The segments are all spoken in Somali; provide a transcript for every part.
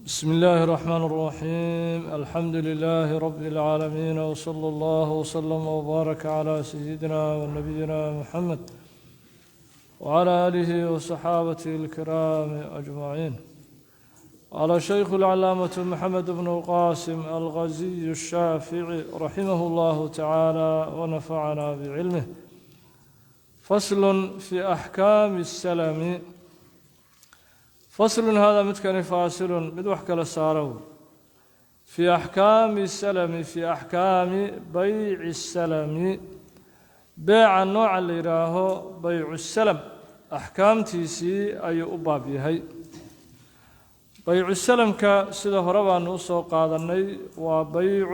بسم الله الرحمن الرحيم الحمد لله رب العالمين وصلى الله وسلم وبارك على سيدنا ونبينا محمد وعلى آله وصحابته الكرام أجمعين. على شيخ العلامة محمد بن القاسم الغزي الشافعي رحمه الله تعالى ونفعنا بعلمه. فصل في أحكام السلم. فصل هذا متكن فاصل بدوحك للسارو في أحكام السلم في أحكام بيع السلم. بيع النوع اللي راهو بيع السلم أحكام تيسي أي أبابي هي بيع السلم كسيده ربا نوصو قادني وبيع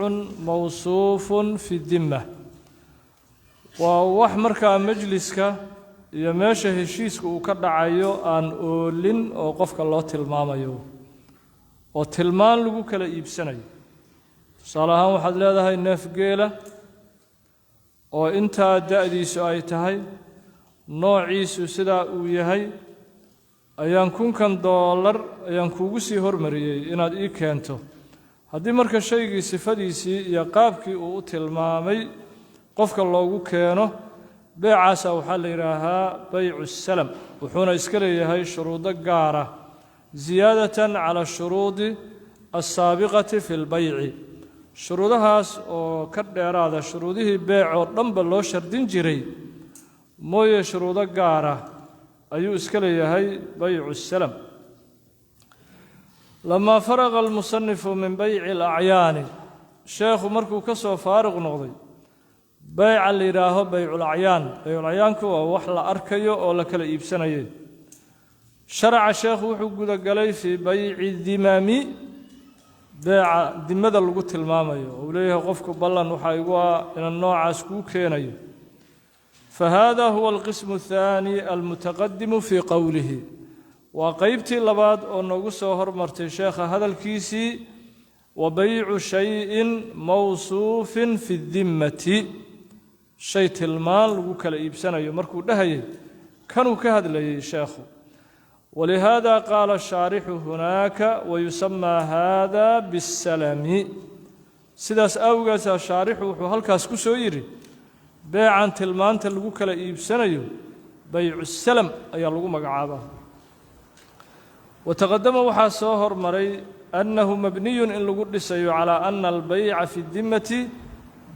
موصوف في الذمة ووحمرك مجلسك iyo meesha heshiisku uu ka dhacayo aan oolin oo qofka loo tilmaamayo oo tilmaan lagu kala iibsanayo. tusaale ahaan waxaad leedahay neef geela oo intaa da'diisu ay tahay noociisu sidaa uu yahay ayaan $1,000 ayaan kuugu sii hormariyey inaad ii keento. haddii marka shaygii sifadiisii iyo qaabkii uu u tilmaamay qofka loogu keeno بيعاسا وحال يراها بيع السلم وحونا إسكالي هاي شروط قارة زيادة على الشروط السابقة في البيع. شروطها وكرر هذا شروطه بيع ورنب الله شردين جري موية شروط قارة أيو إسكالي هاي بيع السلم. لما فرغ المصنف من بيع الأعيان شيخ مركو كسو فارغ نغضي بيع اللي راهو بيع الأعيان. بيع الأعيان كو وحلا أركيو أو لك الإبسانية. شرع الشيخ وحقود قلي في بيع الذمام بيع ذمة اللي قلت الماميو وليه غفك بالله وحايقوا إن النوع عسكو كينيو. فهذا هو القسم الثاني المتقدم في قوله. وقيبتي لبعض أنه قصوهر مرتي شيخ هذا الكيسي وبيع شيء موصوف في الذمة شيء المال وكلا إبسانه يمركو دهي كانوا كهد لي شيخ. ولهذا قال الشارح هناك ويسمى هذا بالسلم. سداس أوغاس الشارح وحالكاس كسويري بيعا تلمان تلقو كلا إبسانه بيع السلم أي لغو مقعابا. وتقدم وحاسوهر مري أنه مبني إن لغو لسيو على أن البيع في الذمة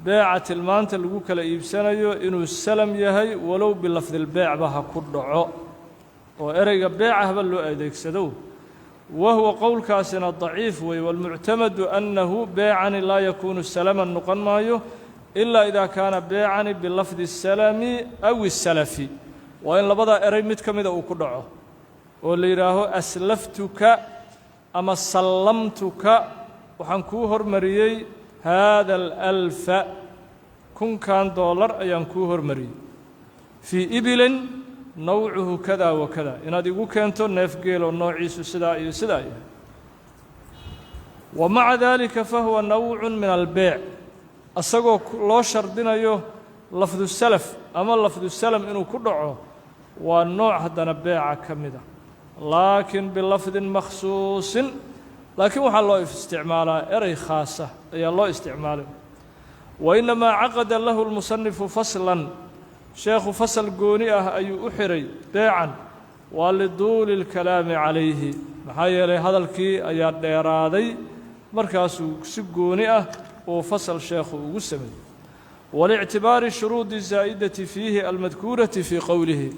بيعة المانت اللي كلا إبسانيو إنه السلم يهي ولو بلفظ البيع بها كردعو وإرق بيعه بلو أيديك سدو. وهو قول كاسنا الضعيف والمعتمد أنه بيعا لا يكون السلم النقن مايو إلا إذا كان بيعا بلفظ السلم أو السلفي وإن لبدا إريمت كميدا وكردعو واللي راهو أسلفتك أما سلمتك وحنكوهر مريي هذا $1000 كان $1 أيانكوهر مري في إبل نوعه كذا وكذا إن هذا كنتو نفقيل ونوعيس سدائي سدائي. ومع ذلك فهو نوع من البيع. أصدقوا لو شردنا يو لفظ السلف أما لفظ السلم إنه كدعو والنوع هذا بيع كمدا لكن بلفظ مخصوص. لكن وحا الله استعماله إري خاصة أي الله استعماله. وإنما عقد له المصنف فصلا شيخ فصل قونئه أي أحري بيعا ولدول الكلام عليه محايا لي هذا الكي أي الديرادي مركز سقونئه وفصل شيخ وقسمه ولاعتبار الشروط الزائدة فيه المذكورة في قوله.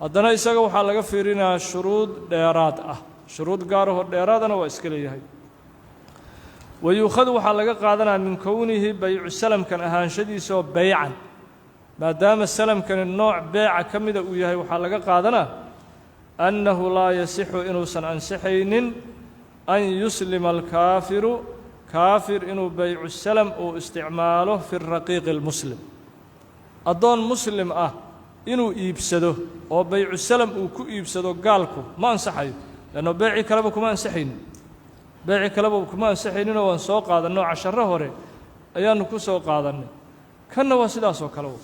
هذا إساق وحا لغا فيرنا شروط ديرات شروط قاره ديرادنا واسكليه. ويؤخذ وحا لغا قادنا من كونه بيع السلم كان اهان شديسو بيعا ما دام السلم كان النوع بيع كميدا او يahay وحا لغا قادنا انه لا يصح انه سن انسحين ان يسلم الكافر كافر انه بيع السلم او استعماله في الرقيق المسلم. اضون مسلم انه يبسدو او بيع السلم او كو يبسدو قالكو ما انسحيو لأنه بيعي كلبه كما أنسحين بيعي كلبه كما أنسحين وان سوق هذا النوع 10 هوري أيان كو سوق هذا كان واسداس وكلبه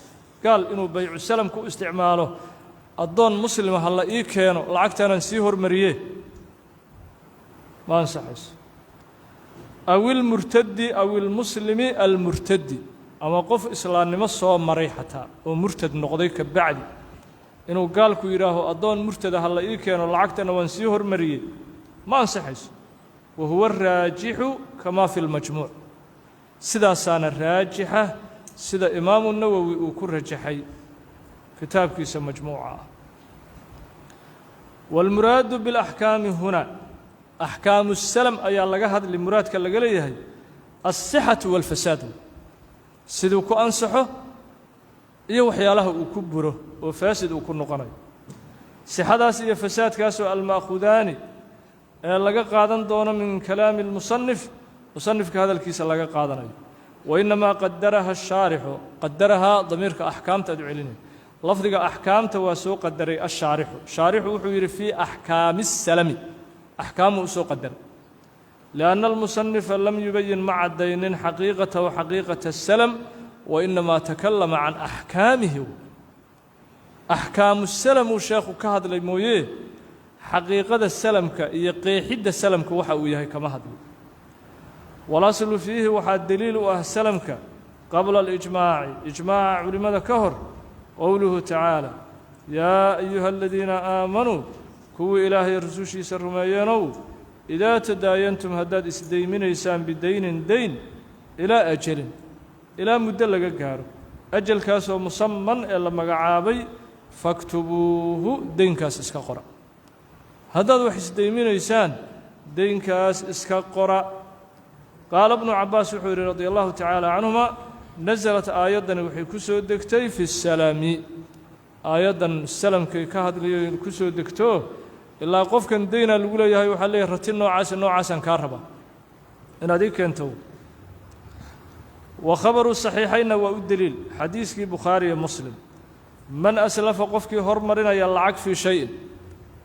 قال إنه بيع السلم كو استعماله addoon muslima ha la ii keeno lacagtaanaan sii hormariyee ma ansaxayso aw ilmurtadi aw ilmuslimi almurtadi ama qof islaamnimo soo maray xataa oo murtad noqday ka bacdi inuu gaalku yidhaaho addoon murtada ha la ii keeno lacagtana waan sii hormariyey ma ansaxayso wa huwa araajixu kamaa fi lmajmuuc sidaasaana raajixa sida imaamu nawowi uu ku rajaxay kitaabkiisa majmuuca ah waalmuraadu biاlaxkaami huna axkaamu salam ayaa laga hadli muraadka laga leeyahay alsixatu waalfasaadu siduu ku ansaxo iyo waxyaalaha uu ku buro oo faasid uu ku noqonayo sixadaas iyo fasaadkaasoo alma'khudaani ee laga qaadan doono min kalaami اlmusanif musanifka hadalkiisa laga qaadanayo wainamaa qadaraha ashaarixu qadarahaa damiirka axkaamta aad u celinay lafdiga axkaamta waa soo qadaray ashaarixu shaarixu wuxuu yidhi fii axkaami الsalami axkaamuu usoo qadaray lianna almusanifa lam yubayin ma caddaynin xaqiiqatahu xaqiiqata الsalam wainamaa takallama can axkaamihi axkaamu salamuu sheekhu ka hadlay mooye xaqiiqada salamka iyo qeexidda salamka waxa uu yahay kama hadlo walaslu fiihi waxaa deliil u ah salamka qabla alijmaaci ijmaaca culimmada ka hor qowluhu tacaala yaa ayuha aladiina aamanuu kuwii ilaahay rusushiisa rumeeyeenow idaa tadaayantum haddaad isdayminaysaan bidaynin dayn ilaa ajalin ilaa muddo laga gaaro ajalkaasoo musaman ee la magacaabay faktubuuhu deynkaas iska qora haddaad wax isdayminaysaan deynkaas iska qora qaala bnu cabbaas wuxuu yidhi radia allahu tacaala canhuma nasalat aayaddani waxay ku soo degtay fi salami aayaddan salamkay ka hadlayay ku soo degto ilaa qofkan daynaa lagu leeyahay waxaa leeyahay rati noocaasaan kaa rabaa inaad ii keento wa khabaru saxiixaynna waa u deliil xadiiskii bukhaariyo muslim man aslafa qofkii hormarinaya lacag fii shayin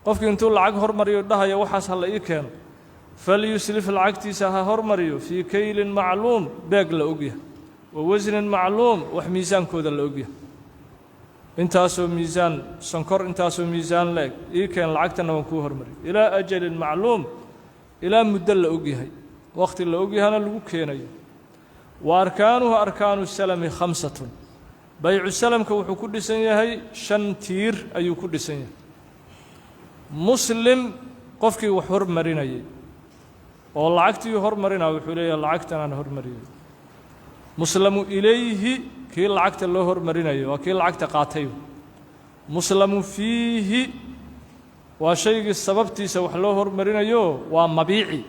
qofkii intuu lacag hormariyo dhahaya waxaas ha la ii keeno falyuslif lacagtiisa ha hormariyo fii kaylin macluum beeg la ogyahay wa wasnin macluum wax miisaankooda la ogyahay intaasoo miisaan sonkor intaasoo miisaan la eg ii keen lacagtana waan kuu hormariyo ilaa ajalin macluum ilaa muddo la ogyahay wakhti la ogyahana lagu keenayo wa arkaanuhu arkaanu salami khamsatun baycu salamka wuxuu ku dhisan yahay 5 tiir ayuu ku dhisan yahay muslim qofkii wax hormarinayay oo lacagtii hormarinaa wuxuu leeyahay lacagtan aan hormariyay muslamu ilayhi kii lacagta loo hormarinayo waa kii lacagta qaatay muslamu fiihi waa shaygii sababtiisa wax loo hormarinayo waa mabiici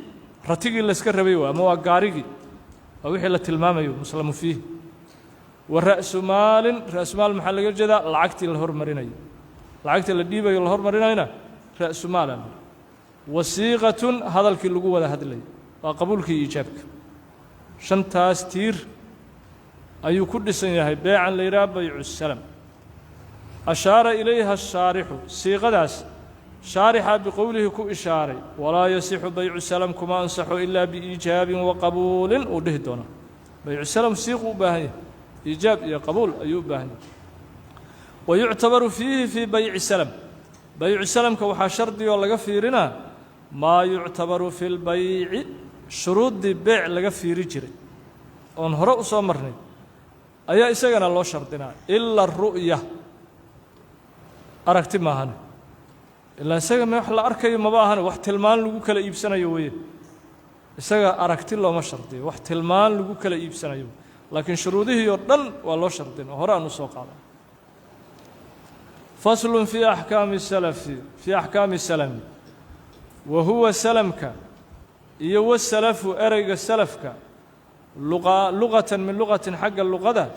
ratigii la iska rabay ama waa gaarigii waa wixii la tilmaamayo muslamu fiihi wa ra'su maalin ra'su maal maxaa laga jeedaa lacagtii la hormarinayo lacagta la dhiibayo la hormarinayna ra'su maalan wasiiqatun hadalkii lagu wada hadlay waa qabuulkii iijaabka 5taas tiir ayuu ku dhisan yahay beecan la yidhaha baycu salam ashaara ilayha ashaarixu siiqadaas shaarixa biqowlihi ku ishaaray walaa yasixu baycu salam kuma ansaxo ilaa biiijaabin wa qabuulin uu dhihi doona baycu salam siiqu u baahan yahay iijaab iyo qabuul ayuu u baahan yahay wayuctabaru fiihi fii bayci salam baycu salamka waxaa shardi oo laga fiirinaa maa yuctabaru fi lbayci shuruuddii beec laga fiiri jiray oon hore u soo marnay ayaa isagana loo shardinaa ila aru'ya aragti maahane ilaa isaga wax la arkayo maba ahane wax tilmaan lagu kala iibsanayo weeye isaga aragti looma shardiyo wax tilmaan lagu kala iibsanayo laakiin shuruudihii oo dhan waa loo shardin oo hore aan u soo qaadan faslun fii axkaami salami wa huwa salamka iyo wasalafu ereyga salafka luqatan min luqatin xagga luqada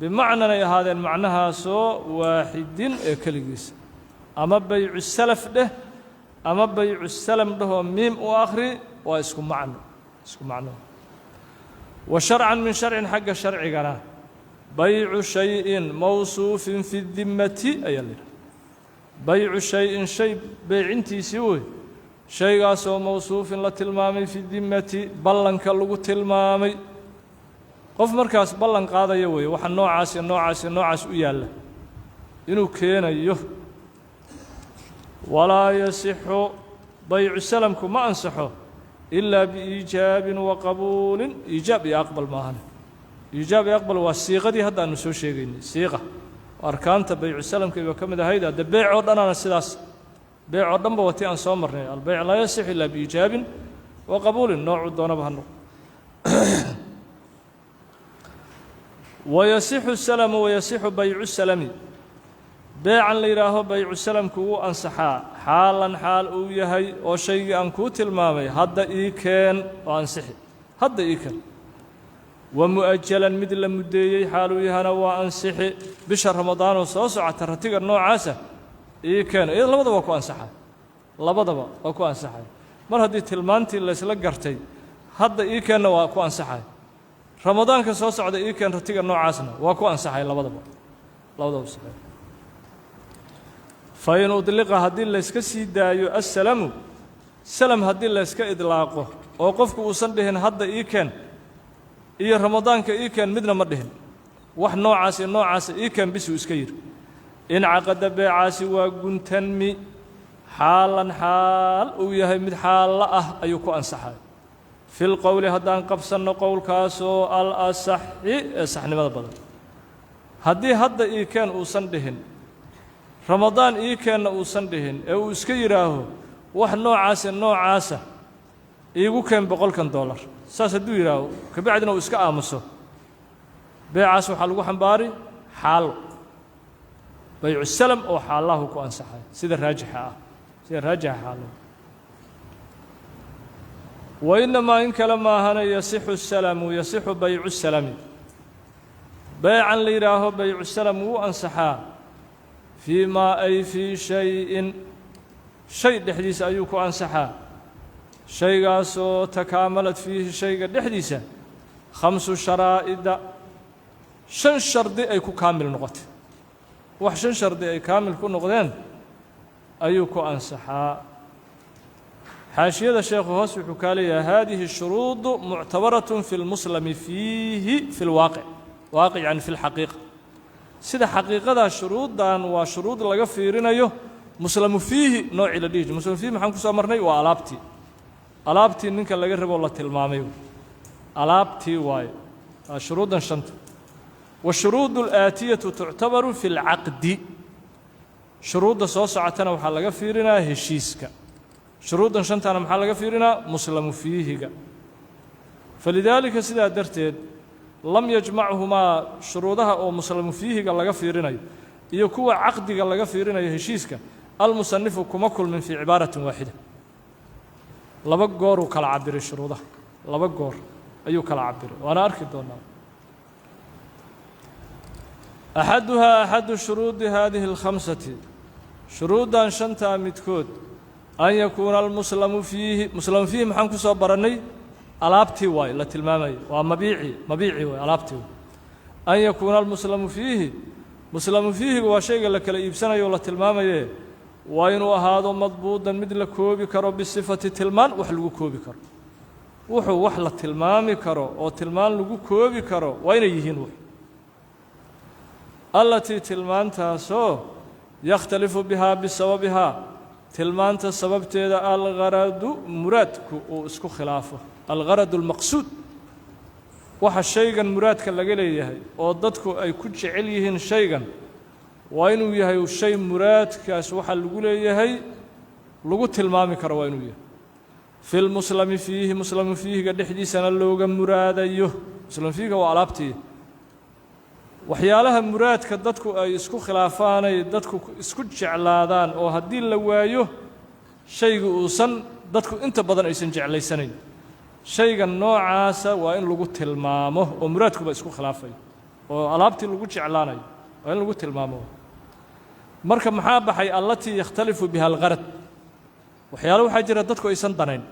bimacnan ay ahaadeen macnahaasoo waaxidin ee keligiisa ama baycu salaf dheh ama baycu salam dhehoo miim u akhri waa isku macno wa sharcan min sharcin xagga sharcigana baycu shayin mawsuufin fi dimmati ayaa la yidhaha baycu shayin shay beecintiisii wey shaygaasoo mawsuufin la tilmaamay fi dimmati ballanka lagu tilmaamay qof markaas ballan qaadaya weeye waxa noocaas u yaalla inuu keenayo walaa yasixu baycu salamku ma ansaxo ilaa biiijaabin wa qabuulin iijaab iyo aqbal maahan iijaab iyo aqbal waa siiqadii hadda aanu soo sheegaynay siiqa arkaanta baycu salamka iba ka mid ahayd hadde beec oo dhanaana sidaas beec oo dhanba watii aan soo marnay albeyc laa yasixu ilaa biiijaabin wa qabuulin noocuu doonaba ha noqo wayasixu salamu wayasixu baycu salami beecan la yidhaaho baycu salamku wuu ansaxaa xaalan xaal uu yahay oo shaygii aan kuu tilmaamay hadda ii keen oo ansixi hadda ii keen wa mu'ajalan mid la muddeeyey xaaluu yahana waa ansixi bisha ramadaanoo soo socota ratiga noocaasa ii keen iyada labadaba waa ku ansaxay labadaba waa ku ansaxay mar haddii tilmaantii laysla gartay hadda ii keenna waa ku ansaxay ramadaanka soo socda ii keen ratiga noocaasna waa ku ansaxay labadaba saxay fain udliqa haddii layska sii daayo assalamu salam haddii layska idlaaqo oo qofku uusan dhihin hadda ii keen iyo ramadaanka ii keen midna ma dhihin wax noocaas iyo noocaasa ii keen bisuu iska yidhi incaqada beecaasi waa guntanmi xaalan xaal uu yahay mid xaalla ah ayuu ku ansaxay fi lqowli haddaan qabsanno qowlkaasoo al asaxi ee saxnimada badan haddii hadda ii keen uusan dhihin ramadaan ii keenna uusan dhihin ee uu iska yidhaaho wax noocaasa noocaasa iigu keen $100 saas hadduu yidhaaho kabacdina uu iska aamuso beecaas waxaa lagu xambaari xaal baycu salam oo xaallahu ku ansaxay sida raajixa xaallo wainamaa in kale maahana yasixu salamu yasixu baycu salami beecan la yidhaaho baycu salam wuu ansaxaa fii maa ay fii shayin shay dhexdiisa ayuu ku ansaxaa shaygaasoo takaamalad fiihi shayga dhexdiisa 5 sharaa'ida 5 shardi ay ku kaamil noqotay wax 5 shardi ay kaamil ku noqdeen ayuu ku ansaxaa xaashiyada sheekhu hoos wuxuu kaa leeyahay haadihi shuruudu muctabaratun fi lmuslami fiihi fi lwaaqic waaqic yani fi lxaqiiqa sida xaqiiqadaa shuruuddan waa shuruud laga fiirinayo muslamu fiihi noocii la dhihi jir muslamu fiihi maxaan ku soo marnay waa alaabtii ninka laga raboo la tilmaamay alaabtii waaye waa shuruuddan shanta washuruudu alaatiyatu tuctabaru fi lcaqdi shuruudda soo socotana waxaa laga fiirinaa heshiiska shuruuddan shantaana maxaa laga fiirinaa muslamu fiihiga falidaalika sidaa darteed lam yajmachumaa shuruudaha oo muslamu fiihiga laga fiirinayo iyo kuwa caqdiga laga fiirinayo heshiiska almusanifu kuma kulmin fii cibaaratin waaxida laba gooruu kala cabiray shuruudaha laba goor ayuu kala cabiray waana arki doonaa axaduhaa axadu shuruudi haadihi اlkhamsati shuruuddan shantaa midkood an yakuuna almuslamu fiihi muslamu fiihi maxaan ku soo barannay alaabtii waaye la tilmaamayo waa mabiici waaye alaabtii waaye an yakuuna almuslamu fiihi muslamu fiihiga waa shayga la kala iibsanayo o la tilmaamaye waa inuu ahaado madbuudan mid la koobi karo bisifati tilmaan wax lagu koobi karo wuxuu wax la tilmaami karo oo tilmaan lagu koobi karo waa inay yihiin wax allatii tilmaantaasoo yakhtalifu bihaa bisababihaa tilmaanta sababteeda algaradu muraadku uu isku khilaafo algaradu almaqsuud waxa shaygan muraadka laga leeyahay oo dadku ay ku jecel yihiin shaygan waa inuu yahay shay muraadkaas waxa lagu leeyahay lagu tilmaami karo waa inuu yahay fi lmuslami fiihi muslamu fiihiga dhexdiisana looga muraadayo muslamu fiihiga waa alaabtii waxyaalaha muraadka dadku ay isku khilaafaanay dadku isku jeclaadaan oo haddii la waayo shayga uusan dadku inta badan aysan jeclaysanayn shayga noocaasa waa in lagu tilmaamo oo muraadkuba isku khilaafay oo alaabtii lagu jeclaanayo waa in lagu tilmaamo marka maxaa baxay allatii yakhtalifu biha algarad waxyaalo waxaa jira dadku aysan danayn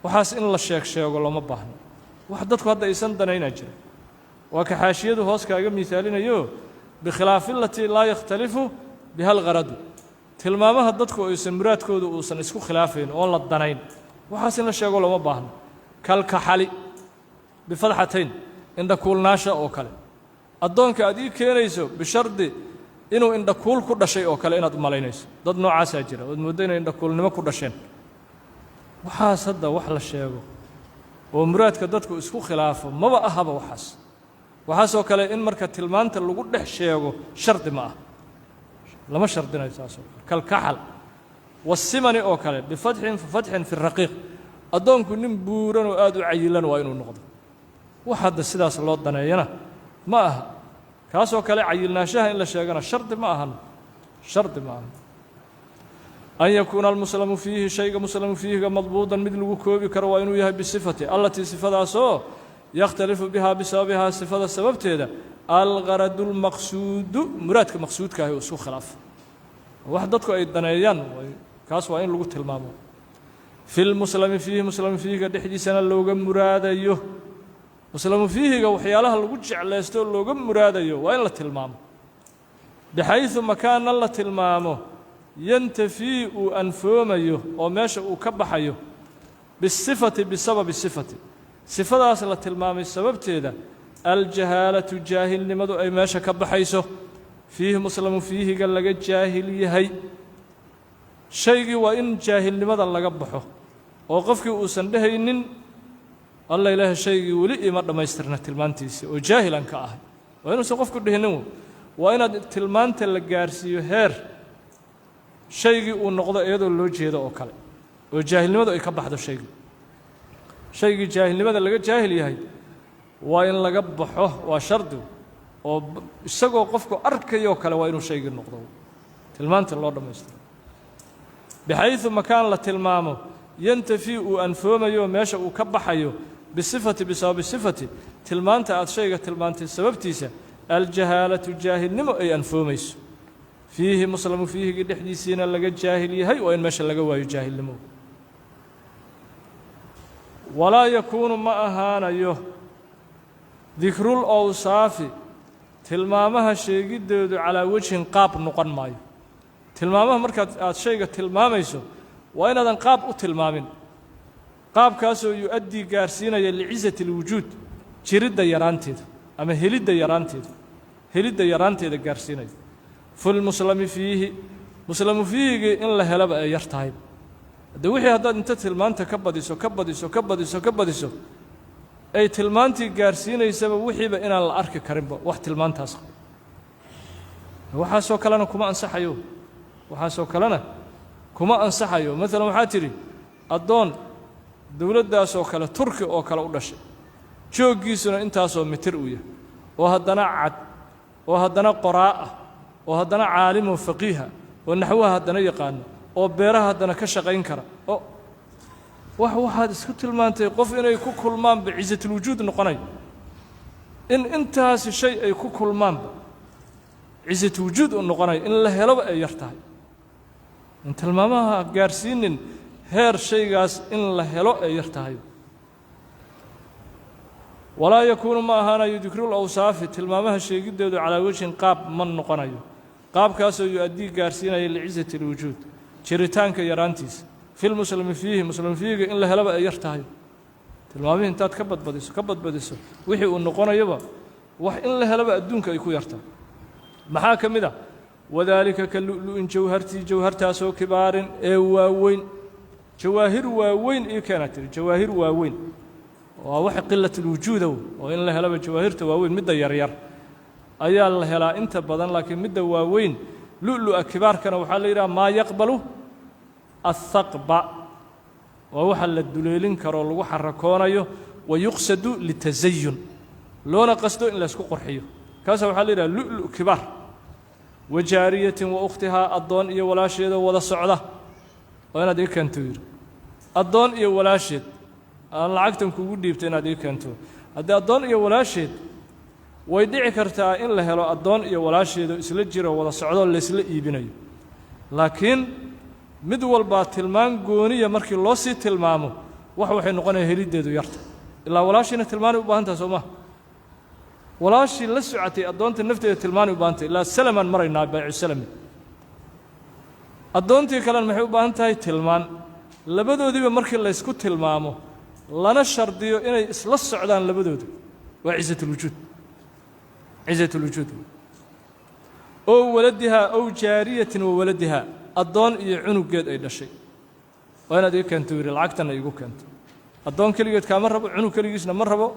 waxaas in la sheego looma baahno wax dadku hadda aysan danaynaa jira waa ka xaashiyadu hoos kaaga miisaalinayo bikhilaafi alatii laa yakhtalifu biha algaradu tilmaamaha dadku aysan muraadkooda uusan isku khilaafayn oon la danayn waxaas in la sheego looma baahno kalkaxali bifadxatayn indhakuulnaasha oo kale addoonka aad ii keenayso bishardi inuu indhakuul ku dhashay oo kale inaad u malaynayso dad noocaasaa jira ood mooddo inay indhakuulnimo ku dhasheen waxaas hadda wax la sheego oo muraadka dadku isku khilaafo maba ahaba waxaasoo kale in marka tilmaanta lagu dhex sheego shardi ma ah lama shardinayo saasoo kale kalkaxal wasimani oo kale bifatxin fafatxin fi raqiiq addoonku nin buuran oo aad u cayilan waa inuu noqdo wax hadda sidaas loo daneeyana ma aha kaasoo kale cayilnaanshaha in la sheegana shardi ma ahan an yakuuna almuslamu fiihi shayga muslamu fiihiga madbuudan mid lagu koobi karo waa inuu yahay bisifati allatii sifadaasoo yakhtalifu bihaa bisababihaa sifada sababteeda algaradu lmaqsuudu muraadka maqsuudka ahi uu isku khilaafo wax dadku ay daneeyaan kaas waa in lagu tilmaamo fi lmuslami fiihi muslamu fiihiga dhexdiisana looga muraadayo muslamu fiihiga waxyaalaha lagu jeclaysto oo looga muraadayo waa in la tilmaamo bixayثu makaanna la tilmaamo yantafii uu anfoomayo oo meesha uu ka baxayo bisifati bisababi sifati sifadaas la tilmaamay sababteeda aljahaalatu jaahilnimadu ay meesha ka baxayso fiihi muslamu fiihiga laga jaahil yahay shaygii waa in jaahilnimada laga baxo oo qofkii uusan dhehaynin alla ilaahay shaygii weli ima dhammaystirna tilmaantiisa oo jaahilan ka ahay waa inuusan qofku dhihinin waa inaad tilmaanta la gaarsiiyo heer shaygii uu noqdo iyadoo loo jeedo oo kale oo jaahilnimadu ay ka baxdo shaygii jaahilnimada laga jaahil yahay waa in laga baxo waa shardi oo isagoo qofku arkayoo kale waa inuu shaygii noqdo tilmaanta loo dhammaystiro bixayثu makaan la tilmaamo yantafii uu anfoomayo meesha uu ka baxayo bisifati bisababi sifati tilmaanta aad shayga tilmaantay sababtiisa aljahaalatu jaahilnimo ay anfoomayso fiihi muslamu fiihigii dhexdiisiina laga jaahil yahay waa in meesha laga waayo jaahilnimo walaa yakuunu ma ahaanayo dikrul awsaafi tilmaamaha sheegiddoodu calaa wejhin qaab noqon maayo tilmaamaha markaad aad shayga tilmaamayso waa inaadan qaab u tilmaamin qaabkaasoo yu-addii gaarsiinaya licizati اlwujuud jiridda yaraanteeda ama helidda yaraanteeda gaarsiinaya filmuslami fiihi muslamu fiihigii in la helaba ay yar tahay hadde wixii haddaad inta tilmaanta ka badiso ay tilmaantii gaarsiinaysaba wixiiba inaan la arki karinba wax tilmaantaas waxaasoo kalena kuma ansaxayo maalan waxaa tidhi addoon dowladdaasoo kale turki oo kale u dhashay jooggiisuna intaasoo mitir u yahay oo haddana cad oo haddana qoraa ah oo haddana caalimoo faqiiha oo naxwaha haddana yaqaano oo beeraha haddana ka shaqayn kara oo waxaad isku tilmaantay qof inay ku kulmaanba ciزatulwujuud noqonayo in intaasi shay ay ku kulmaanba ciزatulwujuud u noqonayo in la heloba ay yar tahay in tilmaamaha gaarsiinin heer shaygaas in la helo ay yar tahay walaa yakuunu ma ahaanayo dikrul awsaafi tilmaamaha sheegidoodu calaa wejhin qaab ma noqonayo qaabkaasoo yu-addii gaarsiinaya licizati اlwujuud jiritaanka yaraantiisa filmuslimi fiihi muslim fiihiga in la helaba ay yar tahay tilmaamihii intaad ka badbadiso wixii uu noqonayoba wax in la helaba adduunka ay ku yartaa maxaa ka mid a wadaalika ka lu'lu'in jawhartaasoo kibaarin ee waaweyn jawaahir waaweyn ii keena tiri jawaahir waaweyn waa wax qilat اlwujuuda oo in la helaba jawaahirta waaweyn midda yaryar ayaa la helaa inta badan laakiin midda waaweyn lu'lu'a kibaarkana waxaa la yidhaha maa yaqbalu aلthaqba waa waxa la duleelin karoo lagu xarakoonayo wayuqsadu litazayun loona qasdo in laysku qorxiyo kaasa waxaa la yidhaha lu'lu' kibaar wajaariyatin wa ukhtihaa addoon iyo walaasheedoo wada socda waa inaad ii keento yidhi addoon iyo walaasheed aan lacagtan kugu dhiibta inaad ii keento haddii addoon iyo walaasheed way dhici kartaa in la helo addoon iyo walaasheedoo isla jiroo wada socdoo laysla iibinayo laakiin mid walbaa tilmaan gooniya markii loo sii tilmaamo waxay noqonaya heliddeedu yarta ilaa walaashiina tilmaanay u baahan taha soo maha walaashii la socotay addoonta nafteeda tilmaanay u baahan tahay ilaa salamaan maraynaa baycu salami addoontii kalena maxay u baahan tahay tilmaan labadoodiiba markii laysku tilmaamo lana shardiyo inay isla socdaan labadooda waa ciزatulwujuud أو ولدها أو جارية وولدها الضون يعنق جد أي شيء وأنا ذيك كنت يري العقتنا يقول كنت الضون كليجت كامر ربو عنق كليجنا مر ربو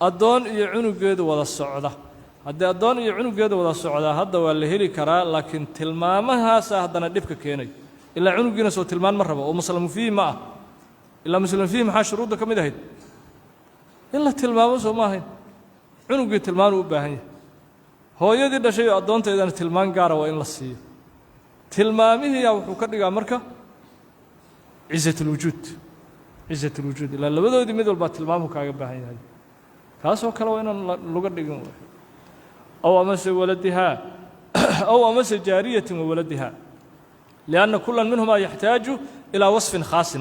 الضون يعنق جد ولا الصعدة هذا الضون يعنق جد ولا الصعدة هذا ولا هلي كرا لكن تلمامها سهدنا دبك كيني إلا عنق جنا سو تلمان مر ربو ومسلم فيه ما إلا مسلم فيه محا شروط كم ده إلا تلمامه سو ما هي عنق تلمان وباهي هو يدي ده شيء الضون تيدنا تلمان جارا وإن لصيه تلمامه يا وحكر مركه عزة الوجود عزة الوجود إلا لبدو دي مدول بات تلمامه كاغا باهي هذا كاسو كلا وين لغة ديغن أو أمس ولدها أو أمس جارية وولدها لأن كل منهما يحتاج إلى وصف خاص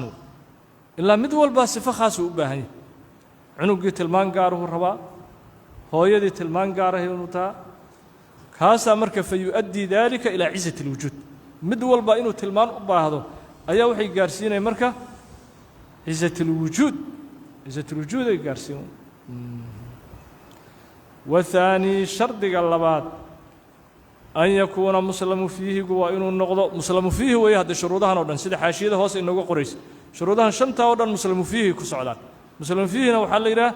إلا مدول بصفة خاصة باهي عنق تلمان قاره الربا هو يدي تلمان قاره ونتا كاسا مركب فيؤدي ذلك إلى عزة الوجود مدول بإنه تلمان أباهده أيها وحي قارسين مركب عزة الوجود عزة الوجود أي قارسين والثاني شرط قلبات أن يكون مسلم فيه وإنه النقض مسلم فيه ويهد شروطها نودن سيد حاشية هوس إنه قريس شروطها شنتا ودن مسلم فيه كسعدان مسلم فيه وحل إلى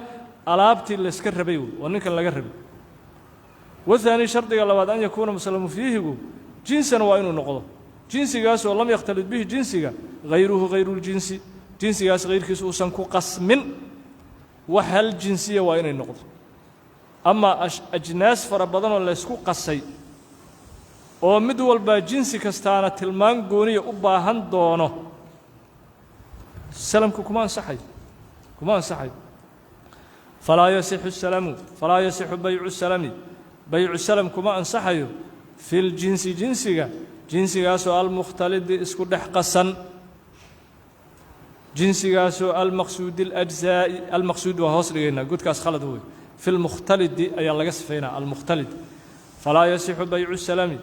ألابتي اللي سكر بيو ونك اللي قرب والثاني شرط قلبات أن يكون مسلم فيه جنسا وإنه النقض جنسي قاس ولم يختلط به جنسي غيره غير الجنسي جنسي قاس غير كسوسا قسم وهل جنسية وإنه النقض أما أجناس فربضان ولا يسكو قصي oo mid walba jinsi kastaana tilmaan gooniya u baahan doono salamku kuma ansaxay falaa yasixu salamu falaa yasixu bay'u salami bay'u salam kuma ansaxayo fil jinsi jinsigaasoo almukhtalid isku dhex qasan jinsigaasoo almaqsuud alajzaa'i almaqsuud waa hoos dhigaynaa gudkaas khalad wey fil mukhtalid ayaa laga sifaynaa almukhtalid falaa yasixu bay'u salami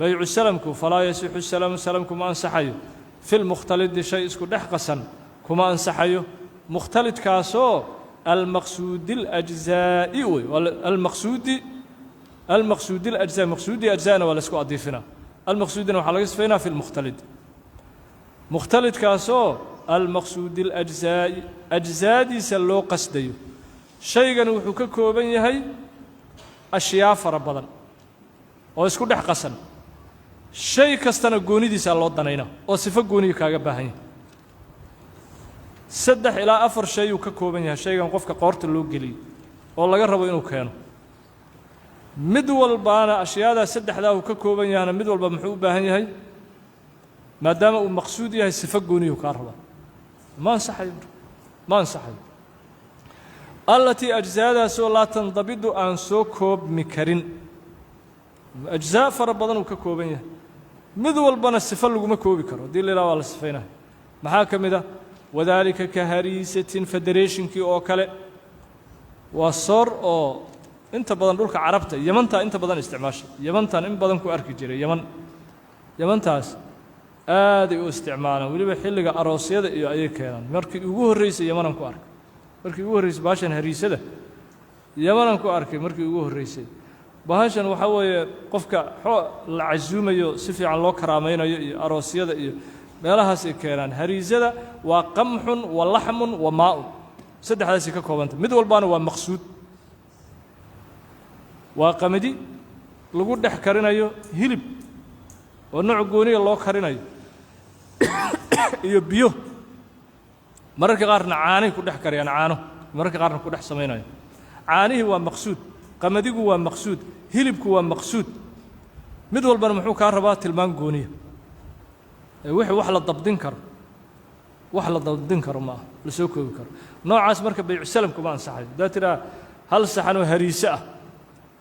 بيع السلام فلا يصح السلام السلام كما أنصحيه في المختلط شيء اسكو دحقسا كما أنصحيه مختلط كاسو المقصود الأجزاء المقصود الأجزاء مقصود أجزاءنا ولا اسكو أضيفنا المقصود إنه حلقس فينا في المختلط مختلط كاسو المقصود الأجزاء أجزاء دي سلو قصديه شيء كانوا حككوا بين هي أشياء فربضا واسكو دحقسا شيء كستنا جوني دي سالود دنينا أو صفة جوني كاجا بهني سدح إلى أفر شيء وككوبني هالشيء كان قف كقارت اللوج جلي والله جربوا إنه كانوا مدول بانا أشياء ده سدح ذا وككوبني أنا مدول بمحوب بهني هاي ما دام المقصود هي صفة جوني وكاربا ما انصحي التي أجزاءها سو لا تنضبط عن سو كوب مكرين أجزاء فربضان وككوبني مدول بنا الصفة اللي ما كوبي كرو دي اللي لا ولا صفينه محاكم ده وذلك كهريسة فدريشن كي أو كله وصار أو أنت بدن دولك عربته يمنتا أنت بدن استعماش يمنتا إن بدن كو أركي جري يمنتاس آدي استعماله ولي بحلق أروسية ده أي كلام مركي يوه الرئيس يمنن كو أرك مركي يوه الرئيس باشن هريسة ده يمنن كو أرك مركي يوه الرئيس bahashan waxa weeye qofka la casuumayo si fiican loo karaamaynayo iyo aroosyada iyo meelahaas ay keenaan hariisada waa qamxun wa laxmun wa maa'un saddexdaas ka koobanta mid walbaana waa maqsuud waa qamadi lagu dhex karinayo hilib oo nooc gooniga loo karinayo iyo biyo mararka qaarna caanay ku dhex kariyaan caano mararka qaarna ku dhex sameeyaan caanihi waa maqsuud qamadigu waa maqsuud hilibku waa maqsuud mid walbana muxuu ka rabaa tilmaan gooniya wixii wax la dabdin karo ma la soo koobi karo noocaas marka bay'u salamku ma ansaxay daatira hal saxan oo hariisa ah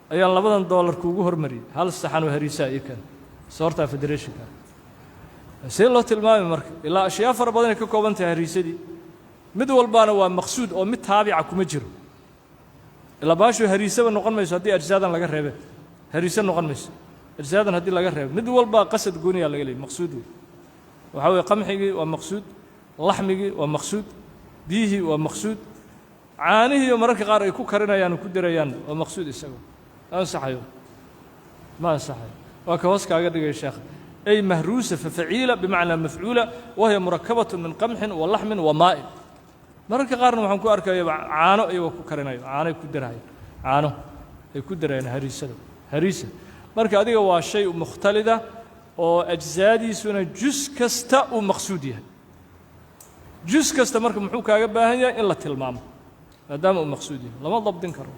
ayaan $2 kuugu hormariyay hal saxan oo hariisa ay kan soorta federation ka si loo tilmaamay marka ilaa ashyaa fara badan ka kooban tahay hariisadii mid walbana waa maqsuud oo mid taabica kuma jiro إلا باشو هريسة ونقول ما يسودي أجزاء لقى رهبة هريسة نقول ما يسود أجزاء هدي لقى رهبة مدول با قصد جوني على قليل مقصود وحاول قمحي ومقصود لحمي ومقصود بيه ومقصود عانيه ومرك قار يكون كرنا يعني كدر يعني ومقصود السبب أنصح ما صحيح وكوسك قد يا شيخ أي مهروسة ففعيلة بمعنى مفعولة وهي مركبة من قمح ولحم وماء مركب قارن وحن كو أركا عانو أيوة كرنا عانو كدرها عانو كدرها هريسة مركب هذه هو شيء مختلطة وأجزادي سنة جزء كستا ومقصودها جزء كستا مركب محوكا قباها إلا تلمام دام مقصودها لما ضبطين كرو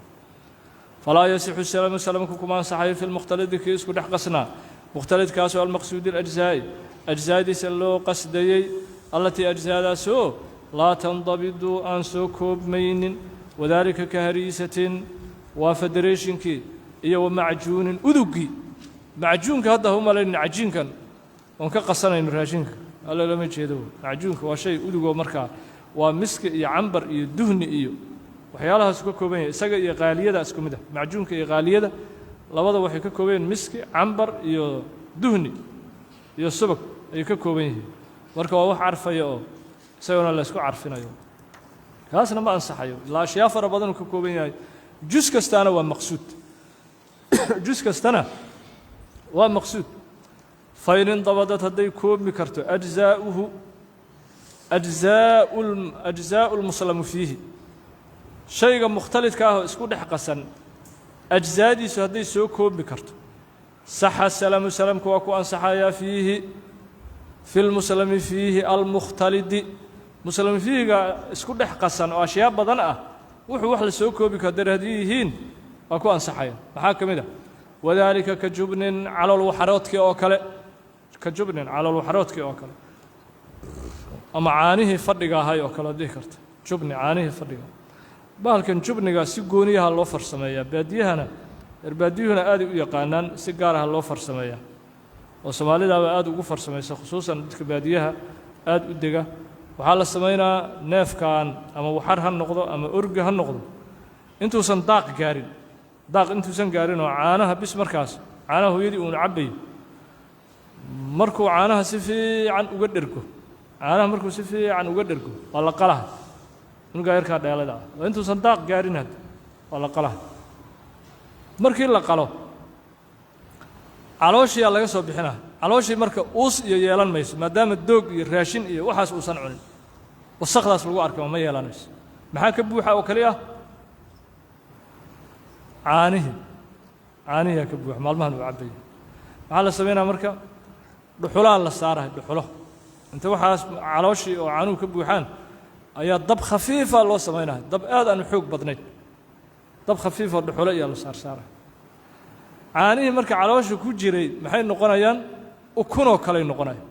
فلا يصح السلام كما صحيح في المختلط كيس كل حقسنا مختلط كاسو المقصود الأجزاء أجزاء سلو قصدي التي أجزاء سو لا تنضبط عن سكوب مين وذلك كهريسة وفدريشن كي إيه ومعجون أذقي معجون هذا هم لين عجين كان وانك قصنا ينراجين الله لم يجدوا معجون هو شيء أذقه مركا ومسك يعنبر يدهن إيو وحيالها سكوبين سجى يغالية ده اسكمده معجون كيغالية ده لبضة وحي كوبين مسك عنبر يو دهني يو سبك يكوبين مركا وح عارفه يو سوينا الله اسكو عارفين يو كاسنا ما أنصح يو لا أشياء فربضن كوبين جزء كستانا ومقصود جزء كستانا ومقصود فإن انضبطت هذي كوب مكرته أجزاؤه أجزاء المسلم فيه شيء مختلط كاه اسكو دحقسن أجزادي سهدي سو كوب بكرته صح السلام كواكو أنصحايا فيه في المسلم فيه المختلط مسلم فيه اسكو دحقسن وأشياء بدنة وحو سو كوب بكدر هديهين واكو أنصحايا محاكم ده وذلك كجبن على الوحرات كأوكله كجبن على الوحرات كأوكله أما عانيه فرقها هاي أوكله ذكرت جبن عانيه فرقها بالكن جبنيga si gooniyaha loo farsameeyaa baadiyahana baadiyuhuna aad u yaqaanaan si gaar ah loo farsameeyaa oo Soomaalida aad ugu farsameeysa khusuusan dadka baadiyaha aad u dega waxa la sameeynaa neefkan ama waxar han noqdo ama orga han noqdo intuusan daaq gaarin oo caanaha bis markaas caanaha hooyadii uu cabay markuu caanaha si fiican uga dhergo waa la qalaha nuga yarka dheelada intuu sandaaq gaarinad wala qalaha markii la qalo calooshii laga soo bixinaa calooshii marka uus iyo yeelan mayso maadaama doog iyo raashin iyo waxaas uu san cunin wasaqdaas lagu arko ma yeelanayso maxaa ka buuxa oo kaliya caanihi ka buuxa maalmahan uu cabay waxa la sameeynaa marka dhuxulaa la saaray dhuxulo inta waxaas calooshii oo caanuhu ka buuxaan ayaa dab khafiifa loo sameeynaa dab aad aan xoog badnayn dab khafiif oo dhuxulo iyo la saaray caanihii marka caloosha ku jiray maxay noqonayaan ukunoo kale noqonayaan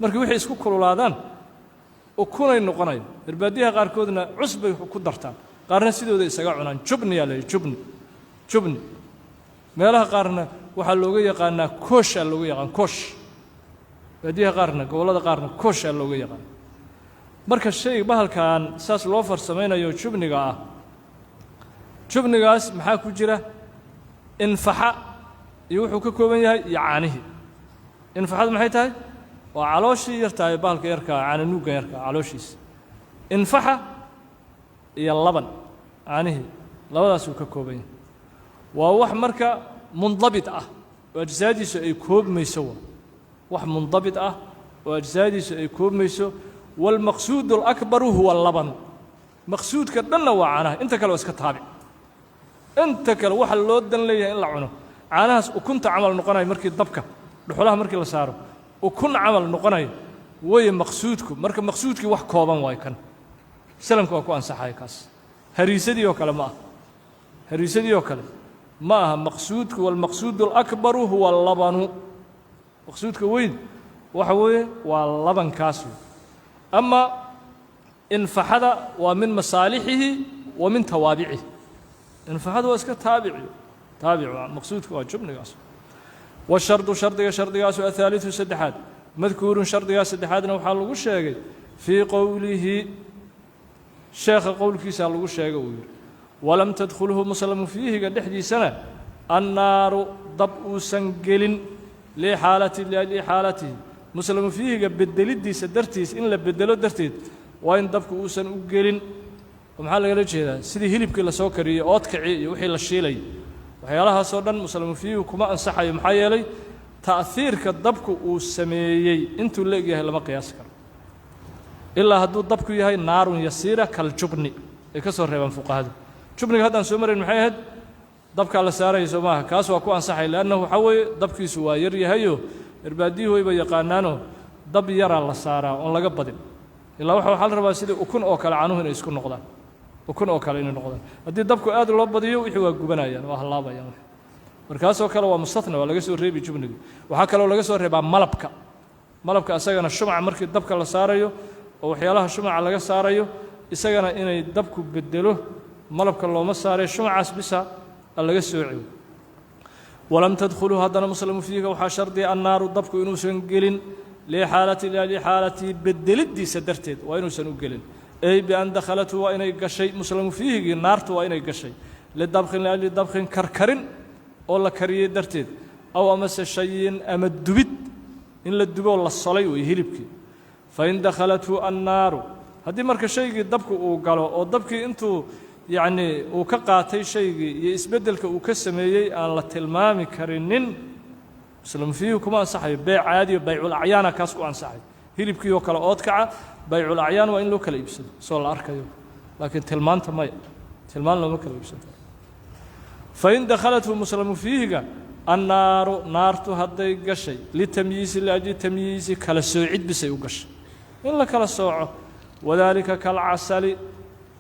markii wixii isku kululaadaan ukunay noqonayaan irbaadiyaha qaarkoodna cusbay ku dartaan qaarna sidooda isaga cunaan jubni meelaha qaarna waxa looga yaqaanaa koosh baadiyaha qaarna gobolada qaarna koosh looga yaqaan marka shay bahalkan saas loo farsameynayo jubnigaas maxaa ku jira infaxa iyo wuxuu ka kooban yahay caanihi infaxadu maxay tahay waa calooshii yartahay bahalka yarka caananuuga yarka calooshiisa infaxa iyo laban caanihi labadaas uu ka kooban yahay waa wax marka mundabit ah oo ajsaadiisu ay koobmayso wax mundabit ah oo ajsaadiisu ay koobmayso والمقصود الأكبر هو اللبن مقصود كدنا وعناه أنت كلو اسكتابع أنت كلو واحد لودن ليه إلا عنه عناه وكنت عمل نقناي مركي الضبكة دخلها مركي لساره وكن عمل نقناي وين مقصودكم مركي مقصودك واحد كوبان وايكن سلامك وكوان صحايكاس هريسدي وكلام هريسدي وكلام ما مقصودك والمقصود الأكبر هو اللبن مقصودك وين وحوي واللبن كاسو أما انفحد ومن مصالحه ومن توابعه انفحد واسك تابع مقصودك واجبني قاس والشرط شرط قاس الثالث سدحات مذكور شرط قاس سدحاتنا وحال لو شيغي في قوله شيخ قول كيس لو شيغي ولم تدخله مسلم فيه قدحدي سنه النار ضب سنجل لحالته مسلم فيه بدلدي سدرتيس إن لبدلو درتيد وين دبك وسن وجلين ومحل قال جهدا سيدي هلبك لا سوكري أوتكعي وحي لا شيلي waxyaalahaasoo dhan muslamu fiihi kuma ansaxayo maxaa yeelay ta'hiirka dabku uu sameeyey intuu la egyahay lama qiyaasi karo ilaa hadduu dabku yahay naarun yasiira kaljubni ay ka soo reebaan fuqahadu jubniga haddaan soo marayn maxay ahayd dabkaa la saaraya soo maaha kaas waa ku ansaxay leannahu waxaa weeye dabkiisu waa yar yahayoo irbaadiyuhu wayba yaqaanaanoo dab yaraa la saaraa oon laga badin ilaa waxaa la rabaa sidii ukun oo kale canuhu inay isku noqdaan ukun oo kale inay noqdaan haddii dabku aad loo badiyo wixii waa gubanayaan waa hallaabayaan markaasoo kale waa mustatna waa laga soo reebi jubniga waxaa kaloo laga soo reebaa malabka asagana shumaca markii dabka la saarayo oo waxyaalaha shumaca laga saarayo isagana inay dabku bedelo malabka looma saaray shumacaas bisa laga soociyo walam tadkhulu haddana muslamu fiiga waxaa shardiya annaaru dabku inuusan gelin lixaalati bedelidiisa darteed waa inuusan u gelin ay bian dakhalatu waa inay gashay muslamu fiihigii naartu waa inay gashay lidabqin liajli dabqin karkarin oo la kariyey darteed aw amase shayin ama dubid in la duboo la solay wey hilibkii fain dakhalathu annaaru haddii marka shaygii dabku uu galo oo dabkii intuu yacnii uu ka qaatay shaygii iyo isbeddelka uu ka sameeyey aan la tilmaami karinin muslamu fiihi kuma ansaxayo beyc caadiyo bayculacyaana kaas ku ansaxay hilibkii oo kale oodkaca bayculacyaan waa in loo kala iibsado soo la arkayo laakiin tilmaanta maya tilmaan looma kala iibsan karo fain dakhalathu muslamu fiihiga annaaru naartu hadday gashay litamyiisi liajli tamyiisi kala soocid bisay u gashay in la kala sooco wadaalika kalcasali